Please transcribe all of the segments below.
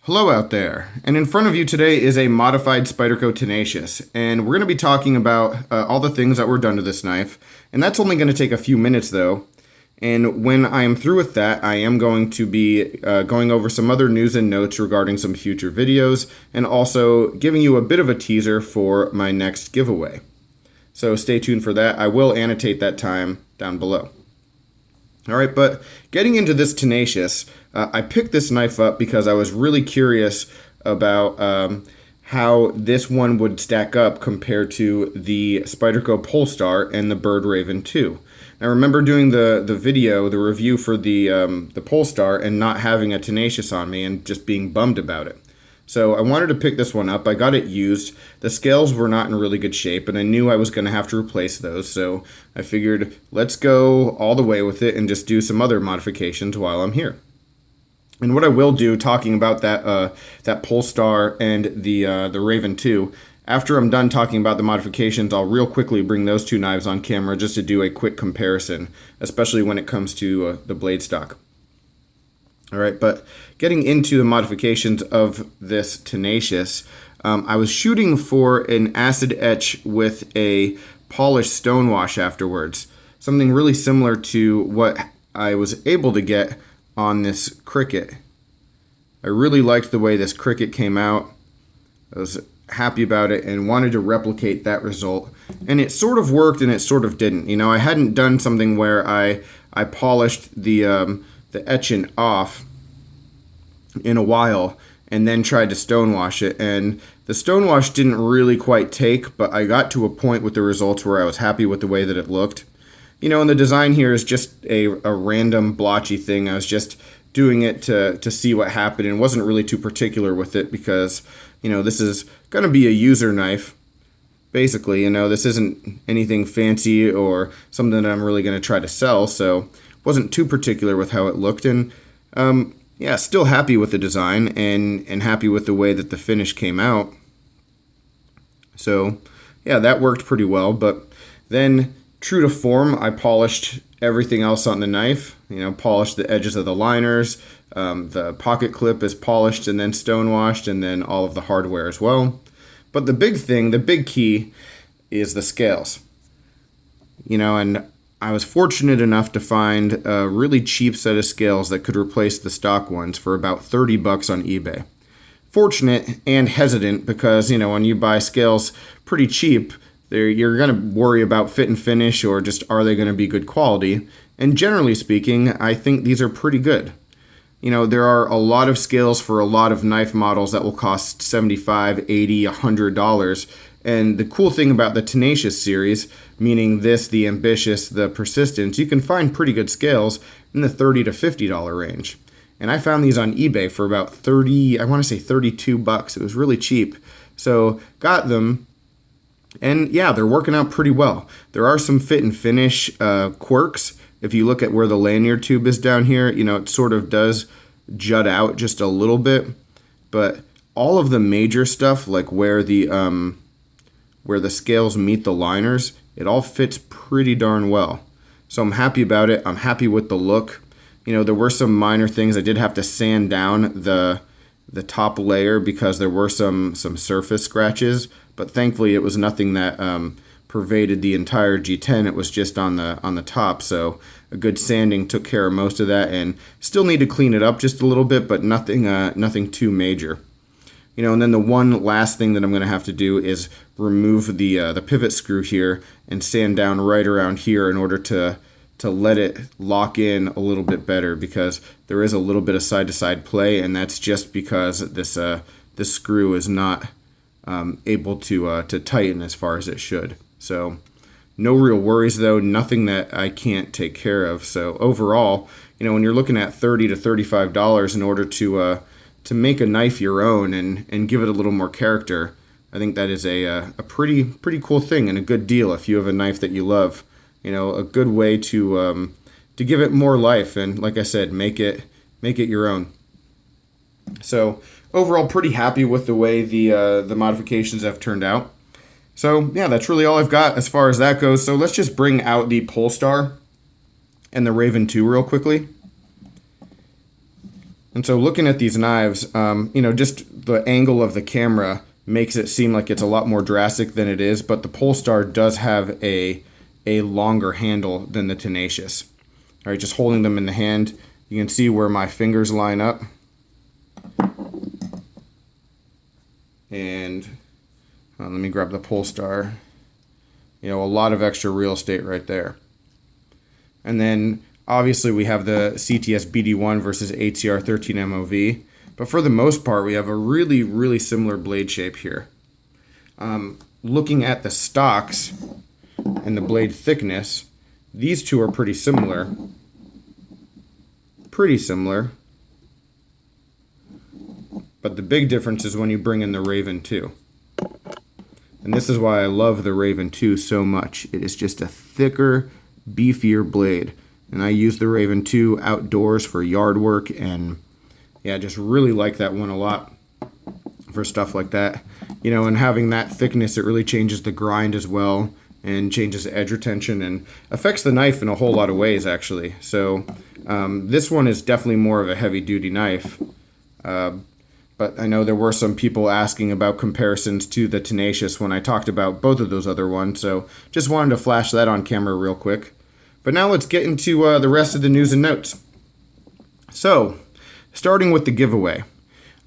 Hello out there, and in front of you today is a modified Spyderco Tenacious, and we're going to be talking about all the things that were done to this knife, and that's only going to take a few minutes though, and when I am through with that, I am going to be going over some other news and notes regarding some future videos, and also giving you a bit of a teaser for my next giveaway. So stay tuned for that. I will annotate that time down below. Alright, but getting into this Tenacious, I picked this knife up because I was really curious about how this one would stack up compared to the Spyderco Polestar and the Bird Raven 2. I remember doing the review for the Polestar and not having a Tenacious on me and just being bummed about it. So I wanted to pick this one up. I got it used. The scales were not in really good shape, and I knew I was going to have to replace those, so I figured let's go all the way with it and just do some other modifications while I'm here. And what I will do, talking about that Polestar and the Raven 2, after I'm done talking about the modifications, I'll real quickly bring those two knives on camera just to do a quick comparison, especially when it comes to the blade stock. Alright, but getting into the modifications of this Tenacious, I was shooting for an acid etch with a polished stonewash afterwards. Something really similar to what I was able to get on this Cricket. I really liked the way this Cricket came out. I was happy about it and wanted to replicate that result. And it sort of worked and it sort of didn't. You know, I hadn't done something where I polished the etchant off in a while and then tried to stonewash it, and the stonewash didn't really quite take, but I got to a point with the results where I was happy with the way that it looked. You know, and the design here is just a random blotchy thing. I was just doing it to see what happened and wasn't really too particular with it because, you know, this is going to be a user knife. Basically, you know, this isn't anything fancy or something that I'm really going to try to sell, so wasn't too particular with how it looked, and yeah, still happy with the design and happy with the way that the finish came out. So yeah, that worked pretty well, but then true to form, I polished everything else on the knife. You know, polished the edges of the liners, the pocket clip is polished and then stonewashed, and then all of the hardware as well. But the big thing, the big key, is the scales. You know, and I was fortunate enough to find a really cheap set of scales that could replace the stock ones for about 30 bucks on eBay. Fortunate and hesitant because, you know, when you buy scales pretty cheap, you're going to worry about fit and finish or just are they going to be good quality. And generally speaking, I think these are pretty good. You know, there are a lot of scales for a lot of knife models that will cost $75, $80, $100. And the cool thing about the Tenacious series, meaning this, the Ambitious, the Persistence, you can find pretty good scales in the $30 to $50 range. And I found these on eBay for about 30, I want to say 32 bucks. It was really cheap. So got them, and yeah, they're working out pretty well. There are some fit and finish quirks. If you look at where the lanyard tube is down here, you know, it sort of does jut out just a little bit. But all of the major stuff, like where the scales meet the liners, it all fits pretty darn well. So I'm happy about it. I'm happy with the look. You know, there were some minor things. I did have to sand down the top layer because there were some surface scratches, but thankfully it was nothing that pervaded the entire G10. It was just on the top, so a good sanding took care of most of that, and still need to clean it up just a little bit, but nothing too major. You know, and then the one last thing that I'm going to have to do is remove the pivot screw here and sand down right around here in order to let it lock in a little bit better, because there is a little bit of side-to-side play, and that's just because this screw is not able to tighten as far as it should. So no real worries though, nothing that I can't take care of. So overall, you know, when you're looking at $30 to $35 in order to make a knife your own and give it a little more character, I think that is a pretty cool thing and a good deal if you have a knife that you love. You know, a good way to give it more life and, like I said, make it your own. So overall, pretty happy with the way the modifications have turned out. So yeah, that's really all I've got as far as that goes. So let's just bring out the Polestar and the Raven 2 real quickly. And so looking at these knives, just the angle of the camera makes it seem like it's a lot more drastic than it is, but the Polestar does have a longer handle than the Tenacious. All right, just holding them in the hand, you can see where my fingers line up. And let me grab the Polestar. A lot of extra real estate right there. And then obviously we have the CTS BD1 versus ATR 13 MOV. But for the most part, we have a really, really similar blade shape here. Looking at the stocks and the blade thickness, these two are pretty similar. But the big difference is when you bring in the Raven 2. And this is why I love the Raven 2 so much. It is just a thicker, beefier blade. And I use the Raven 2 outdoors for yard work, and yeah, just really like that one a lot for stuff like that. And having that thickness, it really changes the grind as well and changes the edge retention and affects the knife in a whole lot of ways, actually. So this one is definitely more of a heavy-duty knife. But I know there were some people asking about comparisons to the Tenacious when I talked about both of those other ones, so just wanted to flash that on camera real quick. But now let's get into the rest of the news and notes. So, starting with the giveaway.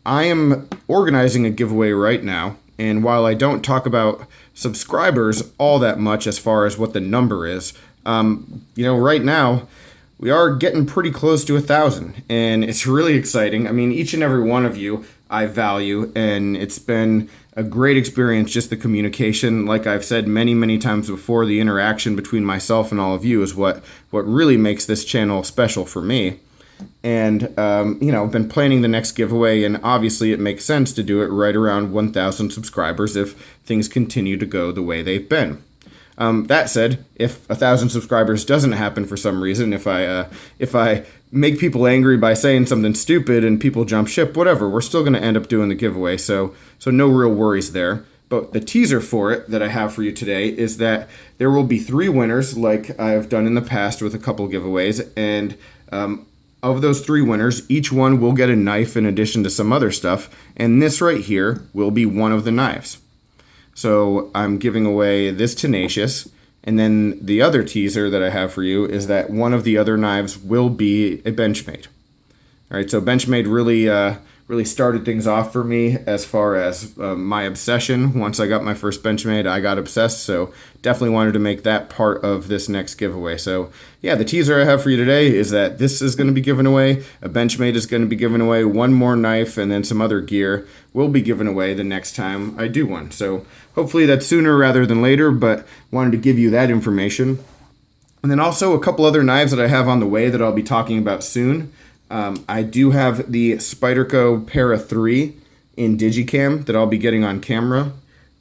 I am organizing a giveaway right now, and while I don't talk about subscribers all that much as far as what the number is, right now, we are getting pretty close to 1,000, and it's really exciting. I mean, each and every one of you I value, and it's been a great experience, just the communication. Like I've said many, many times before, the interaction between myself and all of you is what really makes this channel special for me. And, I've been planning the next giveaway, and obviously it makes sense to do it right around 1,000 subscribers if things continue to go the way they've been. That said, if 1,000 subscribers doesn't happen for some reason, if I make people angry by saying something stupid and people jump ship, whatever, we're still going to end up doing the giveaway. So no real worries there. But the teaser for it that I have for you today is that there will be 3 winners, like I've done in the past with a couple giveaways, and of those 3 winners, each one will get a knife in addition to some other stuff, and this right here will be one of the knives. So I'm giving away this Tenacious, and then the other teaser that I have for you is that one of the other knives will be a Benchmade. All right, so Benchmade really started things off for me as far as my obsession. Once I got my first Benchmade, I got obsessed, so definitely wanted to make that part of this next giveaway. So yeah, the teaser I have for you today is that this is going to be given away, a Benchmade is going to be given away, one more knife, and then some other gear will be given away the next time I do one. So hopefully that's sooner rather than later, but wanted to give you that information. And then also a couple other knives that I have on the way that I'll be talking about soon. I do have the Spyderco Para 3 in Digicam that I'll be getting on camera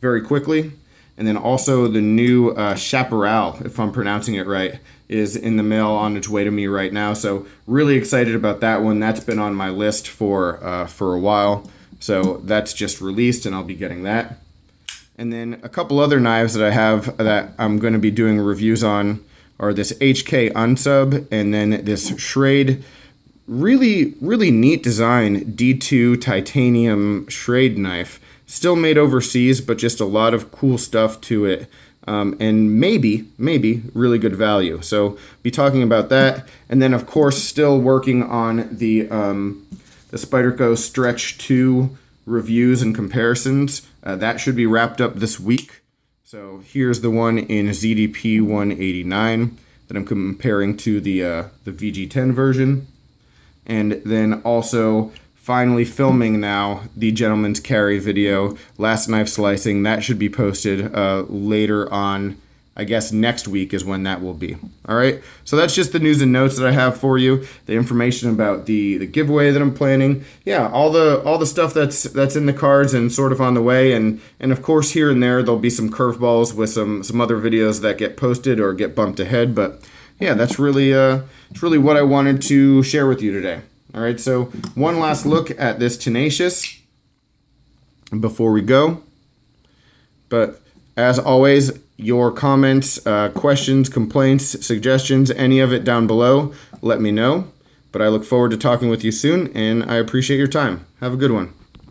very quickly. And then also the new Chapparral, if I'm pronouncing it right, is in the mail on its way to me right now. So really excited about that one. That's been on my list for a while. So that's just released and I'll be getting that. And then a couple other knives that I have that I'm going to be doing reviews on are this HK Unsub and then this Schrade. Really, really neat design, D2 titanium Schrade knife. Still made overseas, but just a lot of cool stuff to it. And maybe really good value. So be talking about that. And then, of course, still working on the Spyderco Stretch 2 reviews and comparisons. That should be wrapped up this week. So here's the one in ZDP 189 that I'm comparing to the VG10 version. And then also finally filming now the Gentleman's Carry video, Last Knife Slicing. That should be posted later on. I guess next week is when that will be. All right, so that's just the news and notes that I have for you. The information about the giveaway that I'm planning. Yeah, all the stuff that's in the cards and sort of on the way. And of course here and there there'll be some curveballs with some other videos that get posted or get bumped ahead. But yeah, that's really it's really what I wanted to share with you today. All right, so one last look at this Tenacious before we go. But as always, your comments, questions, complaints, suggestions, any of it down below, let me know. But I look forward to talking with you soon, and I appreciate your time. Have a good one.